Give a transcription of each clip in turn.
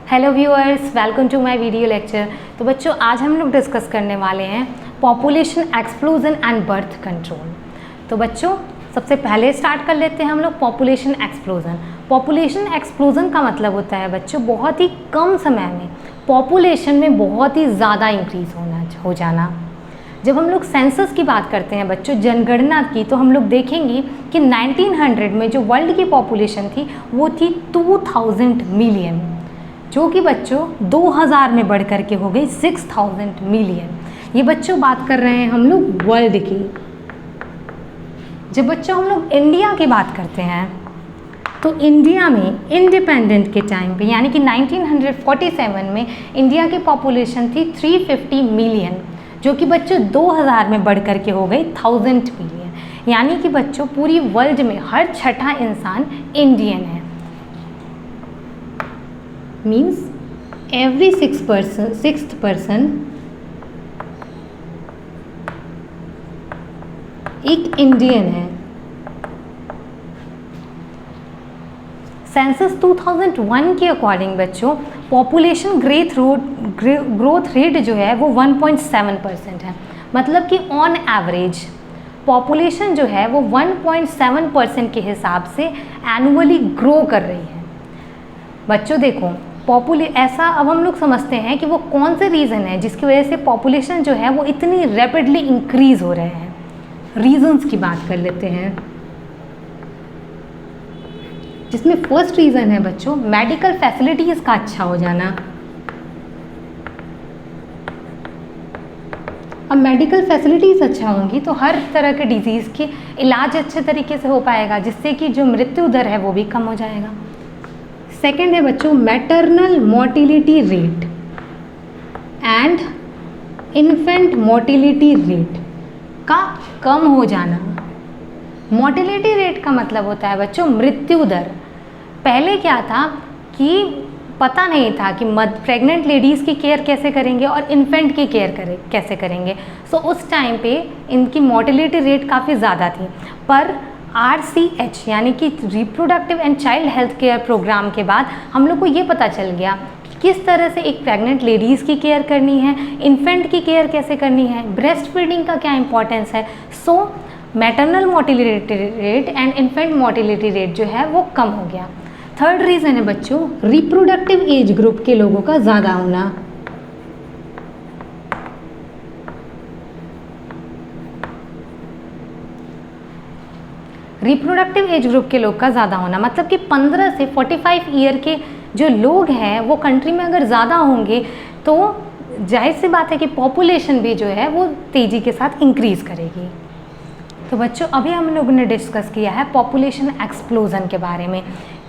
Hello viewers, welcome to my video lecture. तो बच्चों, आज हम लोग डिस्कस करने वाले हैं population explosion and birth control. तो बच्चों, सबसे पहले स्टार्ट कर लेते हैं हम लोग पॉपुलेशन एक्सप्लोजन। पॉपुलेशन एक्सप्लोजन का मतलब होता है बच्चों बहुत ही कम समय में पॉपुलेशन में बहुत ही ज़्यादा इंक्रीज हो जाना। जब हम लोग सेंसस की बात करते हैं बच्चों, जनगणना की, तो हम लोग देखेंगे कि 1900 में जो वर्ल्ड की पॉपुलेशन थी वो थी 2000 मिलियन, जो कि बच्चों 2000 में बढ़ कर के हो गई 6000 मिलियन। ये बच्चों बात कर रहे हैं हम लोग वर्ल्ड की। जब बच्चों हम लोग इंडिया की बात करते हैं तो इंडिया में इंडिपेंडेंट के टाइम पे यानी कि 1947 में इंडिया की पॉपुलेशन थी 350 मिलियन, जो कि बच्चों 2000 में बढ़ कर के हो गई 1000 मिलियन। यानी कि बच्चों पूरी वर्ल्ड में हर छठा इंसान इंडियन है। मीन्स एवरी सिक्स्थ पर्सन एक इंडियन है। सेंसस 2001 के अकॉर्डिंग बच्चों पॉपुलेशन ग्रोथ रेट जो है वो 1.7% है। मतलब कि ऑन एवरेज पॉपुलेशन जो है वो 1.7% के हिसाब से एनुअली ग्रो कर रही है। बच्चों देखो, ऐसा अब हम लोग समझते हैं कि वो कौन से रीज़न है जिसकी वजह से पॉपुलेशन जो है वो इतनी रैपिडली इंक्रीज हो रहे हैं। रीजंस की बात कर लेते हैं, जिसमें फर्स्ट रीज़न है बच्चों मेडिकल फैसिलिटीज़ का अच्छा हो जाना। अब मेडिकल फैसिलिटीज़ अच्छा होंगी तो हर तरह के डिजीज़ की इलाज अच्छे तरीके से हो पाएगा, जिससे कि जो मृत्यु दर है वो भी कम हो जाएगा। सेकेंड है बच्चों maternal mortality rate and infant mortality rate का कम हो जाना। मोर्टिलिटी रेट का मतलब होता है बच्चों मृत्यु दर। पहले क्या था कि पता नहीं था कि प्रेग्नेंट लेडीज़ की केयर कैसे करेंगे और इन्फेंट की केयर कैसे करेंगे। सो उस टाइम पे इनकी मोर्टिलिटी रेट काफ़ी ज़्यादा थी। पर RCH यानी कि reproductive and child health care program के बाद हम लोग को ये पता चल गया कि किस तरह से एक प्रेग्नेंट लेडीज़ की केयर करनी है, इन्फेंट की केयर कैसे करनी है, ब्रेस्ट फीडिंग का क्या इंपॉर्टेंस है। So maternal mortality rate and infant mortality rate जो है वो कम हो गया। थर्ड रीज़न है बच्चों रिप्रोडक्टिव एज ग्रुप के लोगों का ज़्यादा होना। रिप्रोडक्टिव एज ग्रुप के लोग का ज़्यादा होना मतलब कि 15 से 45 ईयर के जो लोग हैं वो कंट्री में अगर ज़्यादा होंगे तो जाहिर सी बात है कि पॉपुलेशन भी जो है वो तेज़ी के साथ इंक्रीज़ करेगी। तो बच्चों, अभी हम लोगों ने डिस्कस किया है पॉपुलेशन एक्सप्लोजन के बारे में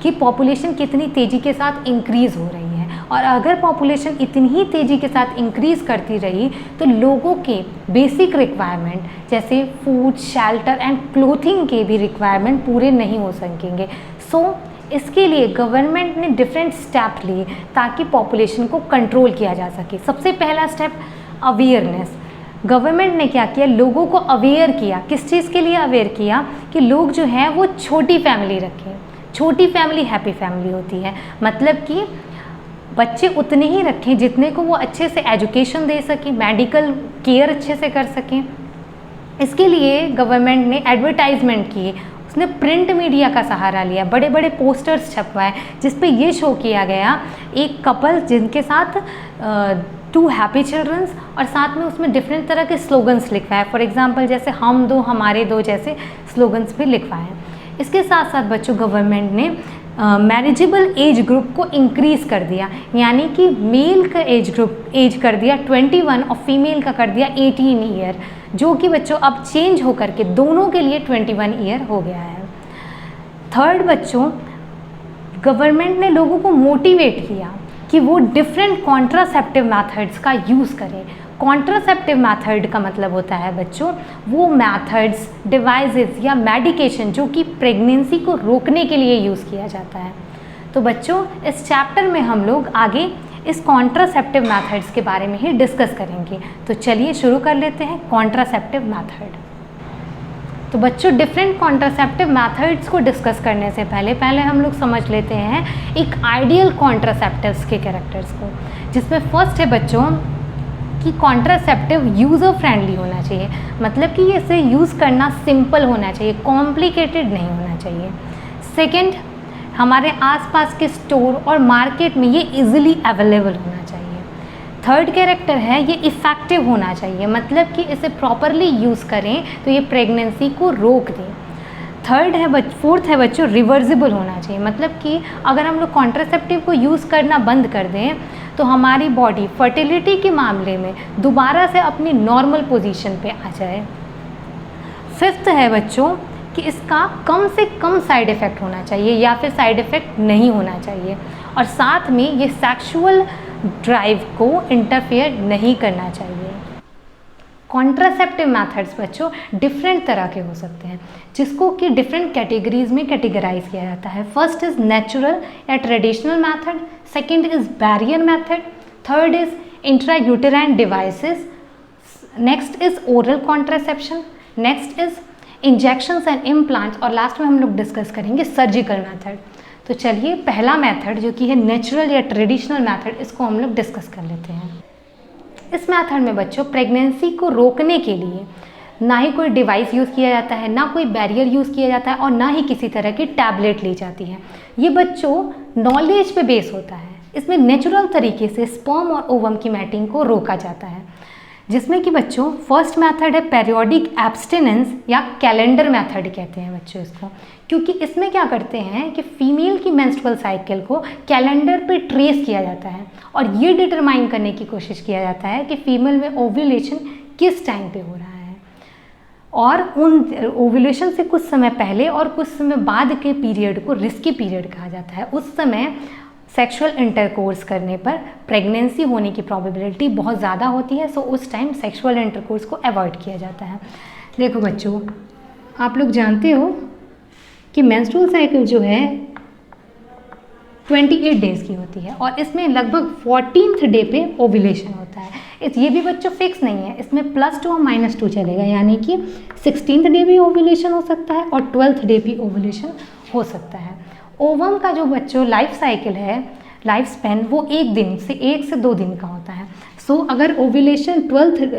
कि पॉपुलेशन कितनी तेज़ी के साथ इंक्रीज़ हो रही है, और अगर पॉपुलेशन इतनी ही तेज़ी के साथ इंक्रीज़ करती रही तो लोगों के बेसिक रिक्वायरमेंट जैसे फूड, शेल्टर एंड क्लोथिंग के भी रिक्वायरमेंट पूरे नहीं हो सकेंगे। सो इसके लिए गवर्नमेंट ने डिफरेंट स्टेप लिए ताकि पॉपुलेशन को कंट्रोल किया जा सके। सबसे पहला स्टेप अवेयरनेस। गवर्नमेंट ने क्या किया, लोगों को अवेयर किया। किस चीज़ के लिए अवेयर किया कि लोग जो हैं वो छोटी फैमिली रखें। छोटी फैमिली हैप्पी फैमिली होती है, मतलब कि बच्चे उतने ही रखें जितने को वो अच्छे से एजुकेशन दे सकें, मेडिकल केयर अच्छे से कर सकें। इसके लिए गवर्नमेंट ने एडवर्टाइजमेंट किए, उसने प्रिंट मीडिया का सहारा लिया, बड़े बड़े पोस्टर्स छपवाए जिस पे ये शो किया गया एक कपल जिनके साथ 2 हैप्पी चिल्ड्रंस, और साथ में उसमें डिफरेंट तरह के स्लोगन्स लिखवाए। फॉर एग्जांपल जैसे हम दो हमारे दो जैसे स्लोगन्स भी लिखवाए। इसके साथ साथ बच्चों गवर्नमेंट ने मैरिजेबल एज ग्रुप को इंक्रीज़ कर दिया, यानी कि मेल का एज कर दिया 21 और फीमेल का कर दिया 18 ईयर, जो कि बच्चों अब चेंज होकर के दोनों के लिए 21 ईयर हो गया है। थर्ड बच्चों, गवर्नमेंट ने लोगों को मोटिवेट किया कि वो डिफरेंट कॉन्ट्रासेप्टिव मेथड्स का यूज़ करें। कॉन्ट्रासेप्टिव मेथड का मतलब होता है बच्चों वो मेथड्स, डिवाइसेस या मेडिकेशन जो कि प्रेगनेंसी को रोकने के लिए यूज़ किया जाता है। तो बच्चों, इस चैप्टर में हम लोग आगे इस कॉन्ट्रासेप्टिव मेथड्स के बारे में ही डिस्कस करेंगे। तो चलिए शुरू कर लेते हैं कॉन्ट्रासेप्टिव मेथड। तो बच्चों डिफरेंट कॉन्ट्रासेप्टिव मेथड्स को डिस्कस करने से पहले हम लोग समझ लेते हैं एक आइडियल कॉन्ट्रासेप्टिव्स के कैरेक्टर्स को, जिसमें फर्स्ट है बच्चों कि कॉन्ट्रासेप्टिव यूज़र फ्रेंडली होना चाहिए, मतलब कि इसे यूज़ करना सिंपल होना चाहिए, कॉम्प्लिकेटेड नहीं होना चाहिए। सेकंड, हमारे आसपास के स्टोर और मार्केट में ये इजीली अवेलेबल होना चाहिए। थर्ड कैरेक्टर है ये इफ़ेक्टिव होना चाहिए, मतलब कि इसे प्रॉपरली यूज़ करें तो ये प्रेगनेंसी को रोक दें। फोर्थ है बच्चों रिवर्सिबल होना चाहिए, मतलब कि अगर हम लोग कॉन्ट्रासेप्टिव को यूज़ करना बंद कर दें तो हमारी बॉडी फर्टिलिटी के मामले में दोबारा से अपनी नॉर्मल पोजीशन पे आ जाए। फिफ्थ है बच्चों कि इसका कम से कम साइड इफ़ेक्ट होना चाहिए या फिर साइड इफ़ेक्ट नहीं होना चाहिए, और साथ में ये सेक्सुअल ड्राइव को इंटरफेयर नहीं करना चाहिए। कॉन्ट्रासेप्टिव मेथड्स बच्चों डिफरेंट तरह के हो सकते हैं, जिसको कि डिफरेंट कैटेगरीज में कैटेगराइज किया जाता है। फर्स्ट इज़ नेचुरल या traditional method, second is barrier method, third is intrauterine devices, next is oral contraception, next is injections and implants, और लास्ट में हम लोग डिस्कस करेंगे सर्जिकल मेथड। तो चलिए पहला मेथड जो कि है नेचुरल या ट्रेडिशनल मेथड, इसको हम लोग डिस्कस कर लेते हैं। इस मेथड में बच्चों प्रेगनेंसी को रोकने के लिए ना ही कोई डिवाइस यूज़ किया जाता है, ना कोई बैरियर यूज़ किया जाता है, और ना ही किसी तरह की टैबलेट ली जाती है। ये बच्चों नॉलेज पे बेस होता है। इसमें नेचुरल तरीके से स्पर्म और ओवम की मैटिंग को रोका जाता है, जिसमें कि बच्चों फर्स्ट मेथड है पेरियोडिक एब्स्टिनेंस या कैलेंडर मेथड कहते हैं बच्चों इसको, क्योंकि इसमें क्या करते हैं कि फीमेल की मेंस्ट्रुअल साइकिल को कैलेंडर पे ट्रेस किया जाता है और ये डिटरमाइन करने की कोशिश किया जाता है कि फीमेल में ओव्यूलेशन किस टाइम पे हो रहा है, और उन ओव्यूलेशन से कुछ समय पहले और कुछ समय बाद के पीरियड को रिस्की पीरियड कहा जाता है। उस समय सेक्सुअल इंटरकोर्स करने पर प्रेगनेंसी होने की प्रोबेबिलिटी बहुत ज़्यादा होती है, सो उस टाइम सेक्सुअल इंटरकोर्स को अवॉइड किया जाता है। देखो बच्चों, आप लोग जानते हो कि मेंस्ट्रुअल साइकिल जो है 28 डेज़ की होती है, और इसमें लगभग 14th डे पे ओव्यूलेशन होता है। ये भी बच्चों फिक्स नहीं है, इसमें +2 और -2 चलेगा, यानी कि 16th डे भी ओव्यूलेशन हो सकता है और 12th डे भी ओव्यूलेशन हो सकता है। ओवम का जो बच्चों लाइफ साइकिल है, लाइफ स्पैन, वो 1 से 2 दिन का होता है। सो अगर ओव्यूलेशन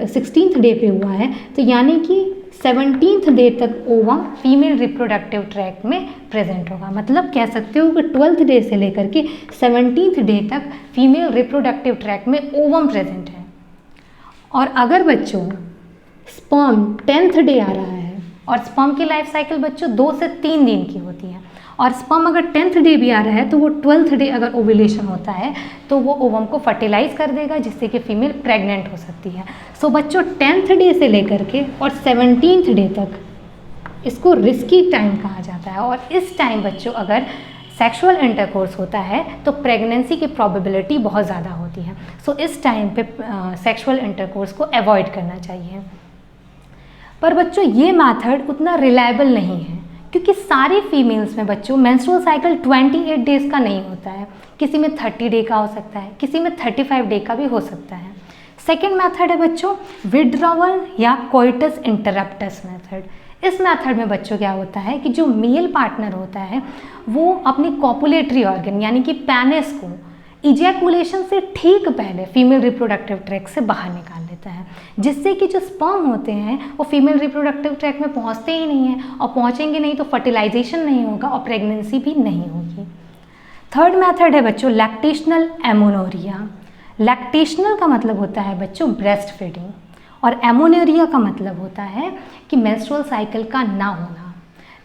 16th डे पे हुआ है तो यानी कि 17th डे तक ओवम फीमेल रिप्रोडक्टिव ट्रैक में प्रेजेंट होगा। मतलब कह सकते हो कि 12th डे से लेकर के 17th डे तक फीमेल रिप्रोडक्टिव ट्रैक में ओवम प्रेजेंट है। और अगर बच्चों स्पर्म 10th डे आ रहा है, और स्पर्म की लाइफ साइकिल बच्चों 2 से 3 दिन की होती है, और स्पर्म अगर 10th डे भी आ रहा है तो वो 12th डे अगर ओव्यूलेशन होता है तो वो ओवम को फर्टिलाइज कर देगा, जिससे कि फीमेल प्रेग्नेंट हो सकती है। सो बच्चों 10th डे से लेकर के और 17th डे तक इसको रिस्की टाइम कहा जाता है, और इस टाइम बच्चों अगर सेक्सुअल इंटरकोर्स होता है तो प्रेगनेंसी की प्रोबेबिलिटी बहुत ज़्यादा होती है। सो इस टाइम पे सेक्सुअल इंटरकोर्स को अवॉइड करना चाहिए। पर बच्चों ये मेथड उतना रिलायबल नहीं है, क्योंकि सारी फीमेल्स में बच्चों मेंस्ट्रुअल साइकिल 28 डेज़ का नहीं होता है, किसी में 30 डे का हो सकता है, किसी में 35 डे का भी हो सकता है। सेकेंड मेथड है बच्चों विड्रॉवल या कोइटस इंटरप्टस मेथड। इस मेथड में बच्चों क्या होता है कि जो मेल पार्टनर होता है वो अपनी कॉपुलेटरी ऑर्गन यानी कि पेनिस को इजैकुलेशन से ठीक पहले फीमेल रिप्रोडक्टिव ट्रैक से बाहर निकाल लेता है, जिससे कि जो स्पर्म होते हैं वो फीमेल रिप्रोडक्टिव ट्रैक में पहुंचते ही नहीं हैं, और पहुंचेंगे नहीं तो फर्टिलाइजेशन नहीं होगा और प्रेगनेंसी भी नहीं होगी। थर्ड मेथड है बच्चों लैक्टेशनल एमोनोरिया। लैक्टेशनल का मतलब होता है बच्चों ब्रेस्ट फीडिंग, और एमोनोरिया का मतलब होता है कि मेंस्ट्रुअल साइकिल का ना होना।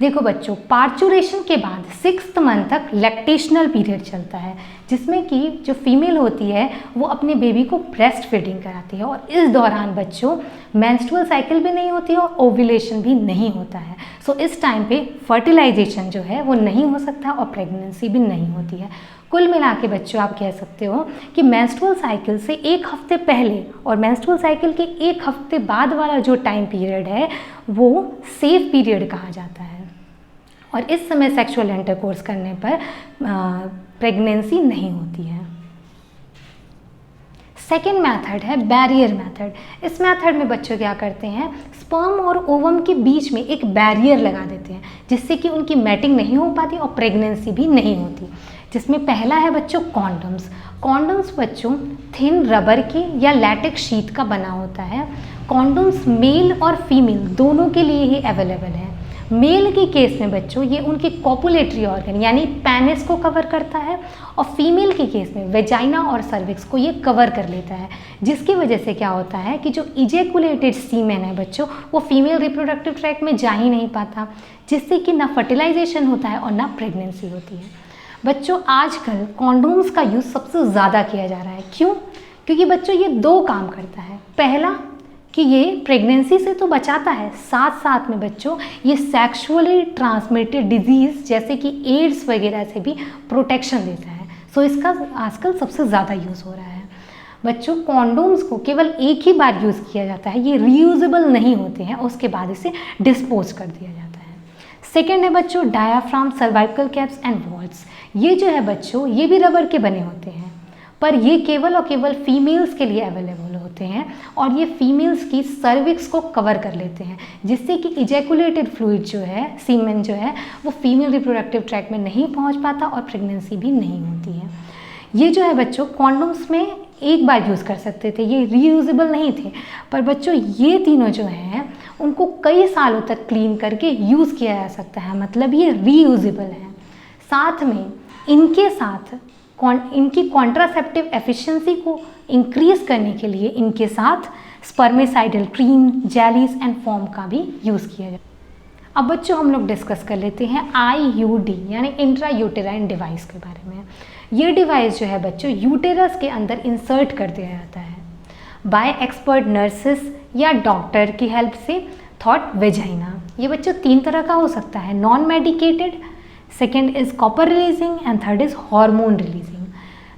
देखो बच्चों, पार्चुरेशन के बाद 6th मंथ तक लैक्टेशनल पीरियड चलता है, जिसमें कि जो फीमेल होती है वो अपने बेबी को ब्रेस्ट फीडिंग कराती है, और इस दौरान बच्चों मेंस्ट्रुअल साइकिल भी नहीं होती है और ओव्यूलेशन भी नहीं होता है। सो इस टाइम पे फर्टिलाइजेशन जो है वो नहीं हो सकता और प्रेगनेंसी भी नहीं होती है। कुल मिला के बच्चों आप कह सकते हो कि मेंस्ट्रुअल साइकिल से 1 हफ्ते पहले और मेंस्ट्रुअल साइकिल के 1 हफ्ते बाद वाला जो टाइम पीरियड है वो सेफ पीरियड कहा जाता है, और इस समय सेक्सुअल इंटरकोर्स करने पर प्रेगनेंसी नहीं होती है। सेकेंड मेथड है बैरियर मेथड। इस मेथड में बच्चों क्या करते हैं, स्पर्म और ओवम के बीच में एक बैरियर लगा देते हैं जिससे कि उनकी मैटिंग नहीं हो पाती और प्रेगनेंसी भी नहीं होती। जिसमें पहला है बच्चों कॉन्डम्स। कॉन्डम्स बच्चों थिन रबर के या लैटेक्स शीट का बना होता है। कॉन्डम्स मेल और फीमेल दोनों के लिए ही अवेलेबल है। मेल के केस में बच्चों ये उनके कॉपुलेटरी ऑर्गन यानी पेनिस को कवर करता है और फीमेल के केस में वेजाइना और सर्विक्स को ये कवर कर लेता है, जिसकी वजह से क्या होता है कि जो इजैकुलेटेड सीमेन है बच्चों वो फीमेल रिप्रोडक्टिव ट्रैक्ट में जा ही नहीं पाता, जिससे कि ना फर्टिलाइजेशन होता है और ना प्रेगनेंसी होती है। बच्चों आजकल कॉन्डोम्स का यूज़ सबसे ज़्यादा किया जा रहा है। क्यों? क्योंकि बच्चों ये दो काम करता है। पहला कि ये प्रेगनेंसी से तो बचाता है, साथ साथ में बच्चों ये सेक्सुअली ट्रांसमिटेड डिजीज़ जैसे कि एड्स वगैरह से भी प्रोटेक्शन देता है। सो इसका आजकल सबसे ज़्यादा यूज़ हो रहा है। बच्चों कॉन्डोम्स को केवल एक ही बार यूज़ किया जाता है, ये रीयूजेबल नहीं होते हैं, उसके बाद इसे डिस्पोज कर दिया जाता है। सेकेंड है बच्चों diaphragm, cervical caps and walls. ये जो है बच्चों ये भी रबर के बने होते हैं, पर ये केवल और केवल फीमेल्स के लिए अवेलेबल होते हैं और ये फीमेल्स की सर्विक्स को कवर कर लेते हैं, जिससे कि इजैकुलेटेड फ्लूइड जो है, सीमेन जो है, वो फीमेल रिप्रोडक्टिव ट्रैक्ट में नहीं पहुंच पाता और प्रेगनेंसी भी नहीं होती है। ये जो है बच्चों कॉन्डोम्स में एक बार यूज़ कर सकते थे, ये रीयूजेबल नहीं थे, पर बच्चों ये तीनों जो हैं उनको कई सालों तक क्लीन करके यूज़ किया जा सकता है, मतलब ये रीयूजेबल है। साथ में इनके साथ इनकी कॉन्ट्रासेप्टिव एफिशिएंसी को इंक्रीज करने के लिए इनके साथ स्पर्मेसाइडल क्रीम, जेलीज एंड फोम का भी यूज़ किया जाए। अब बच्चों हम लोग डिस्कस कर लेते हैं IUD यानी इंट्रा यूटेराइन डिवाइस के बारे में। ये डिवाइस जो है बच्चों यूटेरस के अंदर इंसर्ट कर दिया जाता है बाय एक्सपर्ट नर्सेस या डॉक्टर की हेल्प से थॉट वेजाइना। ये बच्चों 3 तरह का हो सकता है, non medicated, second is copper releasing and third is hormone releasing.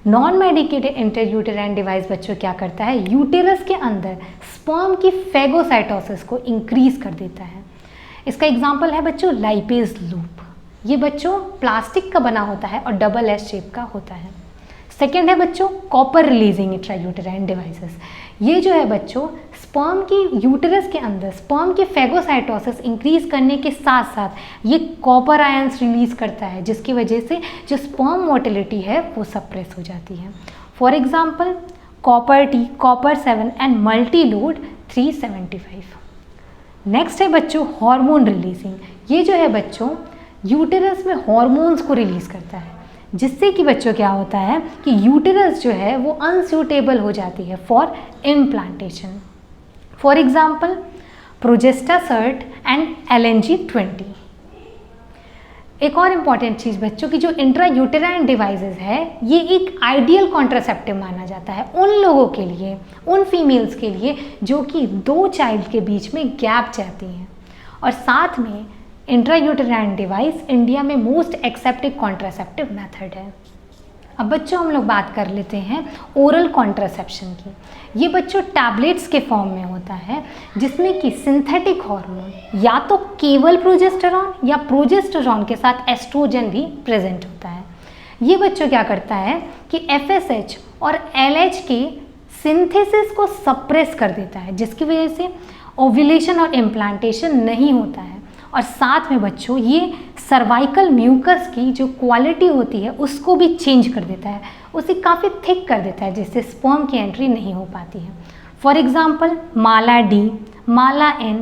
Non medicated intrauterine device बच्चों क्या करता है, यूटेरस के अंदर स्पर्म की फेगोसाइटोसिस को इंक्रीज कर देता है। इसका एग्जांपल है बच्चों लाइपेज लूप। ये बच्चों प्लास्टिक का बना होता है और डबल एस शेप का होता है। सेकेंड है बच्चों कॉपर रिलीजिंग इंट्रायूटेराइन डिवाइसेस। ये जो है बच्चों स्पर्म की यूटेरस के अंदर स्पर्म की फेगोसाइटोसिस इंक्रीज करने के साथ साथ ये कॉपर आयंस रिलीज करता है, जिसकी वजह से जो स्पर्म मोटिलिटी है वो सप्रेस हो जाती है। For example copper T, copper 7 and multi load 375। Next है बच्चों हार्मोन रिलीजिंग। ये जो है बच्चों यूटेरस में हार्मोन्स को रिलीज करता है, जिससे कि बच्चों क्या होता है कि यूटेरस जो है वो अनसूटेबल हो जाती है for implantation. For example progestasert and LNG-20। एक और इम्पॉर्टेंट चीज़ बच्चों की जो इंट्रा यूटेराइन डिवाइसेस है ये एक आइडियल कॉन्ट्रासेप्टिव माना जाता है उन लोगों के लिए, उन फीमेल्स के लिए जो कि 2 चाइल्ड के बीच में गैप चाहती हैं। और साथ में इंट्रा यूटेराइन डिवाइस इंडिया में मोस्ट एक्सेप्टेड कॉन्ट्रासेप्टिव मेथड है। अब बच्चों हम लोग बात कर लेते हैं ओरल कॉन्ट्रासेप्शन की। ये बच्चों टैबलेट्स के फॉर्म में होता है जिसमें कि सिंथेटिक हार्मोन या तो केवल प्रोजेस्टेरॉन या प्रोजेस्टेरॉन के साथ एस्ट्रोजन भी प्रेजेंट होता है। ये बच्चों क्या करता है कि FSH और LH के सिंथेसिस को सप्रेस कर देता है, जिसकी वजह से ओव्यूलेशन और इम्प्लांटेशन नहीं होता है। और साथ में बच्चों ये सर्वाइकल म्यूकस की जो क्वालिटी होती है उसको भी चेंज कर देता है, उसे काफ़ी थिक कर देता है, जिससे स्पर्म की एंट्री नहीं हो पाती है। For example Mala D, Mala N,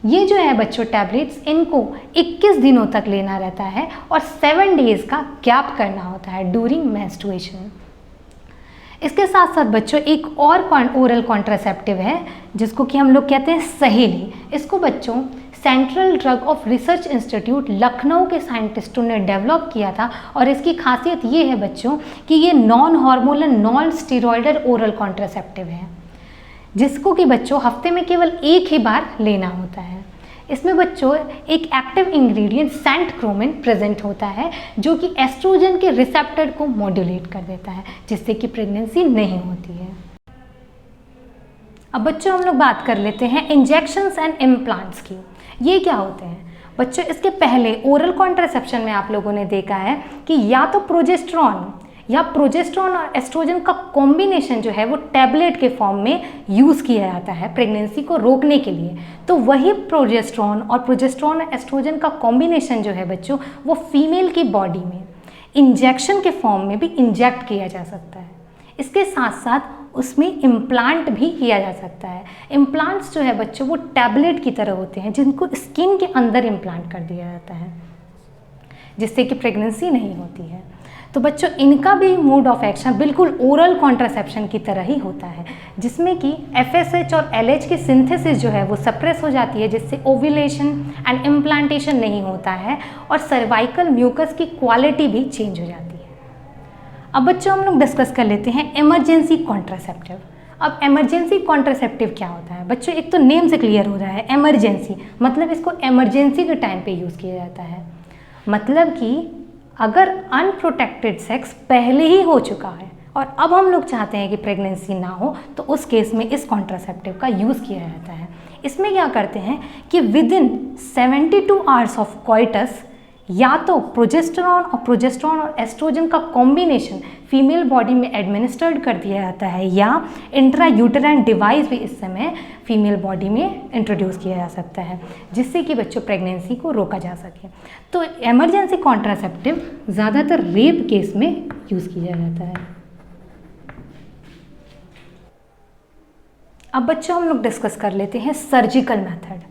ये जो है बच्चों टैबलेट्स इनको 21 दिनों तक लेना रहता है और 7 डेज़ का गैप करना होता है ड्यूरिंग मेंस्ट्रुएशन। इसके साथ साथ बच्चों एक और ओरल कॉन्ट्रासेप्टिव है जिसको कि हम लोग कहते हैं सहेली। इसको बच्चों central drug of research institute Lucknow के साइंटिस्टों ने डेवलप किया था और इसकी खासियत ये है बच्चों कि ये non hormonal non steroidal oral contraceptive है, जिसको कि बच्चों हफ्ते में केवल एक ही बार लेना होता है। इसमें बच्चों एक एक्टिव इंग्रेडिएंट सेंटक्रोमिन प्रेजेंट होता है जो कि एस्ट्रोजन के रिसेप्टर को मॉड्यूलेट कर देता है, जिससे कि प्रेगनेंसी नहीं होती है। अब बच्चों हम लोग बात कर लेते हैं इंजेक्शंस एंड इम्प्लांट्स की। ये क्या होते हैं बच्चों? इसके पहले ओरल कॉन्ट्रासेप्शन में आप लोगों ने देखा है कि या तो प्रोजेस्टेरॉन या प्रोजेस्टेरॉन और एस्ट्रोजन का कॉम्बिनेशन जो है वो टैबलेट के फॉर्म में यूज़ किया जाता है प्रेगनेंसी को रोकने के लिए, तो वही प्रोजेस्टेरॉन और एस्ट्रोजन का कॉम्बिनेशन जो है बच्चों वो फीमेल की बॉडी में इंजेक्शन के फॉर्म में भी इंजेक्ट किया जा सकता है। इसके साथ साथ उसमें इम्प्लांट भी किया जा सकता है। इम्प्लांट्स जो है बच्चों वो टैबलेट की तरह होते हैं जिनको स्किन के अंदर इम्प्लांट कर दिया जाता है, जिससे कि प्रेगनेंसी नहीं होती है। तो बच्चों इनका भी मोड ऑफ एक्शन बिल्कुल ओरल कॉन्ट्रासेप्शन की तरह ही होता है, जिसमें कि FSH और LH की सिंथेसिस जो है वो सप्रेस हो जाती है, जिससे ओव्यूलेशन एंड इम्प्लांटेशन नहीं होता है और सर्वाइकल म्यूकस की क्वालिटी भी चेंज हो जाती है। अब बच्चों हम लोग डिस्कस कर लेते हैं इमरजेंसी कॉन्ट्रासेप्टिव। अब इमरजेंसी कॉन्ट्रासेप्टिव क्या होता है बच्चों, एक तो नेम से क्लियर हो रहा है इमरजेंसी, मतलब इसको इमरजेंसी के टाइम पे यूज़ किया जाता है। मतलब कि अगर अनप्रोटेक्टेड सेक्स पहले ही हो चुका है और अब हम लोग चाहते हैं कि प्रेगनेंसी ना हो, तो उस केस में इस कॉन्ट्रासेप्टिव का यूज़ किया जाता है। इसमें क्या करते हैं कि विदिन 72 आवर्स ऑफ कॉइटस या तो प्रोजेस्टेरॉन और एस्ट्रोजन का कॉम्बिनेशन फीमेल बॉडी में एडमिनिस्टर्ड कर दिया जाता है, या इंट्रायूटेराइन डिवाइस भी इस समय फीमेल बॉडी में इंट्रोड्यूस किया जा सकता है, जिससे कि बच्चों प्रेगनेंसी को रोका जा सके। तो इमरजेंसी कॉन्ट्रासेप्टिव ज़्यादातर रेप केस में यूज़ किया जाता है। अब बच्चों हम लोग डिस्कस कर लेते हैं सर्जिकल मेथड।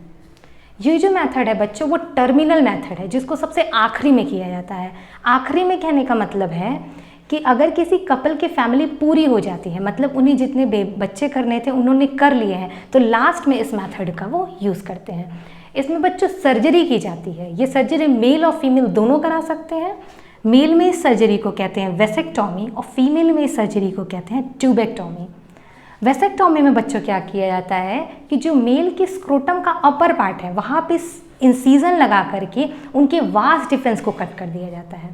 ये जो मेथड है बच्चों वो टर्मिनल मेथड है, जिसको सबसे आखिरी में किया जाता है। आखिरी में कहने का मतलब है कि अगर किसी कपल की फैमिली पूरी हो जाती है, मतलब उन्हें जितने बच्चे करने थे उन्होंने कर लिए हैं, तो लास्ट में इस मेथड का वो यूज़ करते हैं। इसमें बच्चों सर्जरी की जाती है। ये सर्जरी मेल और फीमेल दोनों करा सकते हैं। मेल में इस सर्जरी को कहते हैं वेसेक्टॉमी और फीमेल में इस सर्जरी को कहते हैं ट्यूबेक्टॉमी। वेसेक्टॉमी में बच्चों क्या किया जाता है कि जो मेल की स्क्रोटम का अपर पार्ट है वहाँ पे इंसीजन लगा करके उनके वास डिफेंस को कट कर दिया जाता है।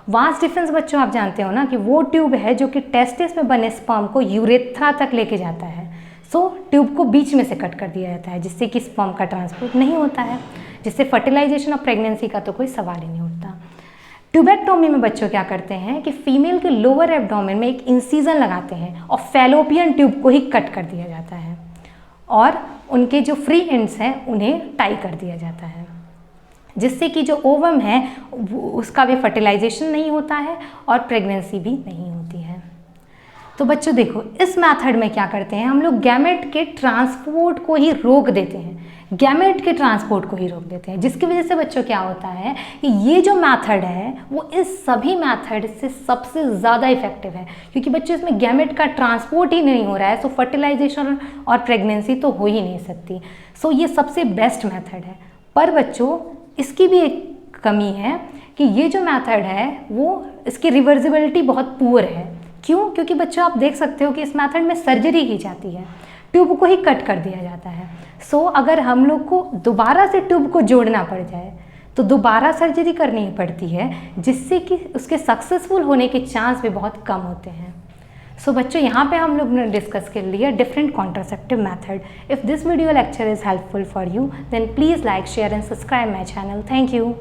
वास डिफेंस बच्चों आप जानते हो ना कि वो ट्यूब है जो कि टेस्टिस में बने स्पर्म को यूरेथ्रा तक लेके जाता है। सो ट्यूब को बीच में से कट कर दिया जाता है, जिससे कि स्पर्म का ट्रांसपोर्ट नहीं होता है, जिससे फर्टिलाइजेशन और प्रेगनेंसी का तो कोई सवाल ही नहीं उठता। ट्यूबेक्टोमी में बच्चों क्या करते हैं कि फीमेल के लोअर एब्डोमेन में एक इंसीजन लगाते हैं और फैलोपियन ट्यूब को ही कट कर दिया जाता है और उनके जो फ्री एंड्स हैं उन्हें टाई कर दिया जाता है, जिससे कि जो ओवम है उसका भी फर्टिलाइजेशन नहीं होता है और प्रेगनेंसी भी नहीं होती है। तो बच्चों देखो इस मेथड में क्या करते हैं हम लोग गैमेट के ट्रांसपोर्ट को ही रोक देते हैं, गैमेट के ट्रांसपोर्ट को ही रोक देते हैं, जिसकी वजह से बच्चों क्या होता है कि ये जो मेथड है वो इस सभी मेथड से सबसे ज़्यादा इफेक्टिव है, क्योंकि बच्चों इसमें गैमेट का ट्रांसपोर्ट ही नहीं हो रहा है, सो फर्टिलाइजेशन और प्रेगनेंसी तो हो ही नहीं सकती। सो ये सबसे बेस्ट मेथड है। पर बच्चों इसकी भी एक कमी है कि ये जो मेथड है वो इसकी रिवर्सिबिलिटी बहुत पुअर है। क्यों? क्योंकि बच्चों आप देख सकते हो कि इस मेथड में सर्जरी की जाती है, ट्यूब को ही कट कर दिया जाता है। सो अगर हम लोग को दोबारा से ट्यूब को जोड़ना पड़ जाए तो दोबारा सर्जरी करनी पड़ती है, जिससे कि उसके सक्सेसफुल होने के चांस भी बहुत कम होते हैं। सो बच्चों यहाँ पे हम लोग ने डिस्कस कर लिया different contraceptive method. If this video lecture is helpful for you then please like, share and subscribe my channel. Thank you.